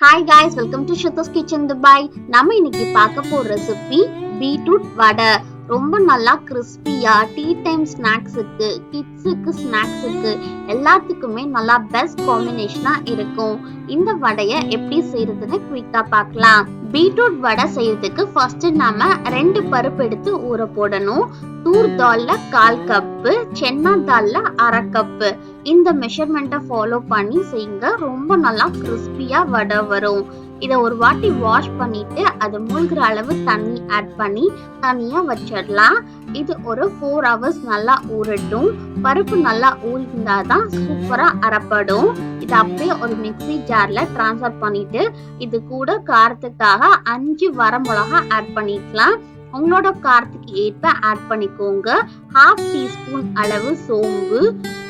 Hi guys, welcome to Shruth's Kitchen Dubai. நம்ம இன்னைக்கு பார்க்க போற ரெசிபி பீட்ரூட் வடை. ரொம்ப நல்லா கிறிஸ்பியா டீ டைம் ஸ்நாக்ஸுக்கு, கிட்ஸுக்கு ஸ்நாக்ஸுக்கு எல்லாத்துக்குமே நல்லா பெஸ்ட் காம்பினேஷனா இருக்கும். இந்த வடையை எப்படி செய்யறதுன்னு குயிக்கா பார்க்கலாம். பீட்ரூட் வடை செய்யறதுக்கு ஃபர்ஸ்ட் நாம 2 பருப்பு எடுத்து ஊற போடணும். தூர் தால்ல 1/4 கப்பு, சென்னா தால்ல 1/2 கப்பு. இந்த மெஷர்மெண்ட்டை ஃபாலோ பண்ணி செய்யுங்க. ரொம்ப நல்லா கிறிஸ்பியா வடை வரும். இதை ஒரு வாட்டி வாஷ் பண்ணிட்டு அது மூழ்கிற அளவு தண்ணி ஆட் பண்ணி தனியா வச்சிடலாம். இது ஒரு 4 hours நல்லா ஊறட்டும். பருப்பு நல்லா ஊறிந்தாதான் சூப்பரா அரைப்படும். இது அப்படியே ஒரு மிக்ஸி ஜார்ல டிரான்ஸ்ஃபர் பண்ணிட்டு இது கூட காரத்துக்காக 5 வரமிளகா ஆட் பண்ணிக்கலாம். உங்களோட காரத்துக்கு ஏற்ப ஆட் பண்ணிக்கோங்க. 1/2 டீஸ்பூன் அளவு சோம்பு,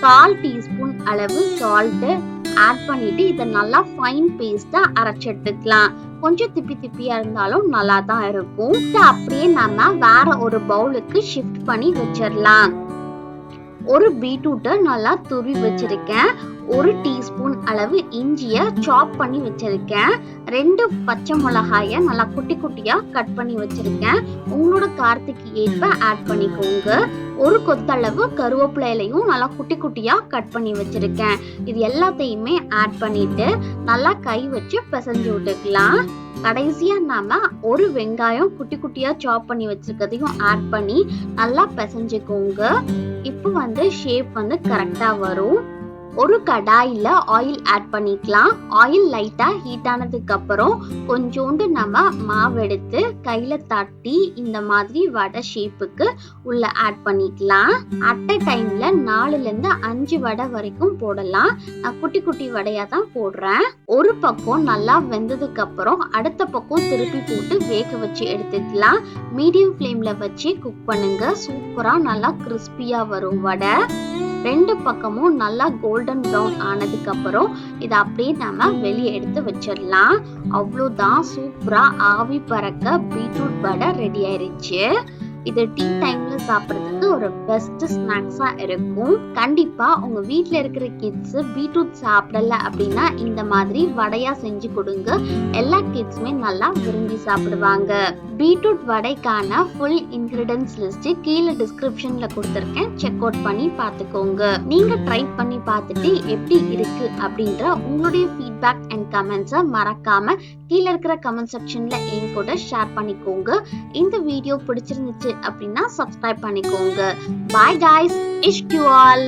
1/4 டீஸ்பூன் அளவு சால்ட் ஆட் பண்ணிட்டு இதை நல்லா ஃபைன் பேஸ்டா அரைச்சு எடுத்துக்கலாம். கொஞ்சம் திப்பியா இருந்தாலும் நல்லா தான் இருக்கும். அப்படியே நம்ம வேற ஒரு பவுலுக்கு ஷிஃப்ட் பண்ணி வச்சிடலாம். ஒரு பீட்ரூட்டை நல்லா துருவி வச்சிருக்கேன். 1 டீஸ்பூன் அளவு இஞ்சிய சாப் பண்ணி வச்சிருக்கேன். 2 பச்சை மிளகாய நல்லா குட்டி குட்டியா கட் பண்ணி வச்சிருக்கேன். உங்களோட காரத்துக்கு ஏற்ப ஆட் பண்ணிக்கோங்க. 1 கொத்தளவு கருவேப்பிலையும் நல்லா குட்டி குட்டியா கட் பண்ணி வச்சிருக்கேன். இது எல்லாத்தையுமே ஆட் பண்ணிட்டு நல்லா கை வச்சு பிசைஞ்சு விட்டுக்கலாம். கடைசியா நாம 1 வெங்காயம் குட்டி குட்டியா சாப் பண்ணி வச்சிருக்கதையும் ஆட் பண்ணி நல்லா பிசைஞ்சுக்கோங்க. இப்போ ஷேப் கரெக்டா வரும். ஒரு கடாயில ஆயில் ஆட் பண்ணிக்கலாம். ஆயில் லைட்டா ஹீட் ஆனதுக்கு அப்புறம் கொஞ்சோண்டு நம்ம மாவு எடுத்து கையில தட்டி இந்த மாதிரி வடை ஷேப்புக்கு உள்ள ஆட் பண்ணிக்கலாம். அட் அ டைம்ல 4ல இருந்து 5 வடை வரைக்கும் போடலாம். நான் குட்டி குட்டி வடையா தான் போடுறேன். ஒரு பக்கம் நல்லா வெந்ததுக்கு அப்புறம் அடுத்த பக்கம் திருப்பி போட்டு வேக வச்சு எடுத்துக்கலாம். மீடியம் ஃப்ளேம்ல வச்சு குக் பண்ணுங்க. சூப்பரா நல்லா கிறிஸ்பியா வரும் வடை. 2 பக்கமும் நல்லா கோல்டன் ப்ரௌன் ஆனதுக்கு அப்புறம் இதை அப்படியே நாம வெளியே எடுத்து வச்சிடலாம். அவ்வளவுதான், சூப்பரா ஆவி பறக்க பீட்ரூட் வடை ரெடி ஆயிருச்சு. இது டீ டைம்ல சாப்பிடுறதுக்கு ஒரு பெஸ்ட் ஸ்நாக்ஸா இருக்கும். கண்டிப்பா உங்க வீட்ல இருக்கிற கிட்ஸ் பீட்ரூட் சாப்பிடல அப்படின்னா இந்த மாதிரி வடையா செஞ்சு கொடுங்க. எல்லா கிட்ஸுமே நல்லா விரும்பி சாப்பிடுவாங்க. பீட்ரூட் வடைக்கான ஃபுல் இன்கிரிடியன்ஸ் லிஸ்ட் கீழே டிஸ்கிரிப்ஷன்ல கொடுத்திருக்கேன். செக் அவுட் பண்ணி பார்த்துக்கோங்க. நீங்க ட்ரை பண்ணி பார்த்துட்டு எப்படி இருக்கு அப்படின்ற உங்களுடைய ஃபீட்பேக் அண்ட் கமெண்ட்ஸை மறக்காம கீழே இருக்கிற கமெண்ட் செக்ஷன்ல என் கூட ஷேர் பண்ணிக்கோங்க. இந்த வீடியோ பிடிச்சிருந்துச்சு அப்படின்னா சப்ஸ்கிரைப் பண்ணிக்கோங்க. Bye guys, ish you all.